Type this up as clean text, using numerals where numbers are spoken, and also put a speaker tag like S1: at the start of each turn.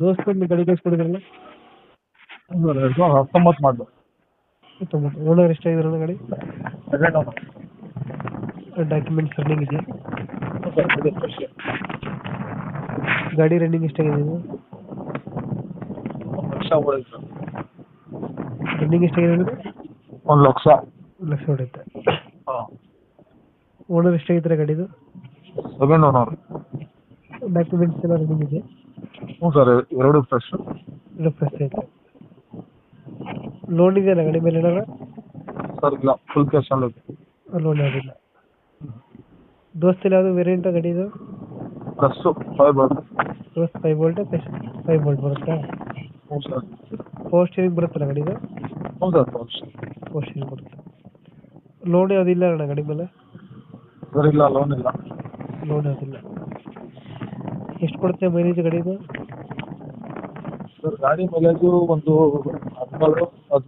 S1: ದೋಸ್ತ ಗಾಡಿ ಕಳಿಸ್ಕೊಡಿದ್ರಲ್ಲ.
S2: ಸರ್ 2019 ಮಾಡಲು.
S1: ಓನರ್ ಎಷ್ಟಾಗಿದ್ರಲ್ಲ ಗಾಡಿ?
S2: Second owner.
S1: ಡಾಕ್ಯುಮೆಂಟ್ಸ್ ರನ್ನಿಂಗ್ ಇದೆಯಾ?
S2: ಸರ್ ಇದೆ ಫ್ರೆಶ್.
S1: ಗಾಡಿ ರನ್ನಿಂಗ್ ಎಷ್ಟಾಗಿದೆ ಇದು?
S2: 1 ಲಕ್ಷ ಹೊಡೆಯುತ್ತೆ ಸರ್.
S1: ರನ್ನಿಂಗ್ ಎಷ್ಟಾಗಿದೆ ಅಂದರೆ?
S2: 1 ಲಕ್ಷ.
S1: 1 ಲಕ್ಷ ಹೊಡೆಯುತ್ತೆ.
S2: ಹಾಂ.
S1: ಓನರ್ ಎಷ್ಟಾಗಿದ್ದಾರೆ ಗಾಡಿದು?
S2: Second owner.
S1: ಡಾಕ್ಯುಮೆಂಟ್ಸ್ ಎಲ್ಲ ರನ್ನಿಂಗ್ ಇದೆ?
S2: ಹ್ಞೂ ಸರ್, 2 ಫ್ರೆಶ್.
S1: ಇದು ಫ್ರೆಶ್ ಐತೆ. ಲೋನ್ ಇದೆಯಲ್ಲ ಗಾಡಿ ಮೇಲೆ ಏನಾರ?
S2: ಸರ್ ಇಲ್ಲ, ಫುಲ್ ಕ್ಯಾಶ್ ಅಲ್ಲಿ.
S1: ಲೋನ್ ಯಾವುದಿಲ್ಲ. ದೋಸ್ತಲ್ಲಿ ಯಾವುದು ವೇರಿಯಂಟ್ ಗಾಡಿ ಇದು?
S2: ಪ್ಲಸ್ಸು 5 ಬರುತ್ತೆ.
S1: ದೋಸ್ತ್ 5 ವೋಲ್ಟ್ ಪ್ಲಸ್ 5 ವೋಲ್ಟ್ ಬರುತ್ತಾ?
S2: ಹ್ಞೂ ಸರ್.
S1: ಪವರ್ ಸ್ಟೀರಿಂಗ್ ಬರುತ್ತಲ್ಲ ಗಾಡಿದು?
S2: ಹ್ಞೂ ಸರ್,
S1: ಪವರ್ ಸ್ಟೀರಿಂಗ್ ಬರುತ್ತೆ. ಲೋನ್ ಯಾವುದಿಲ್ಲ ಅಣ್ಣ ಗಾಡಿ ಮೇಲೆ?
S2: ಸರ್ ಇಲ್ಲ, ಲೋನ್ ಇಲ್ಲ.
S1: ಲೋನ್ ಯಾವುದಿಲ್ಲ. ಎಷ್ಟು ಕೊಡುತ್ತೆ ಮೈಲೇಜ್ ಗಾಡಿದು?
S2: ಸರ್ ಗಾಡಿ ಮೈಲೇಜು ಒಂದು 17 18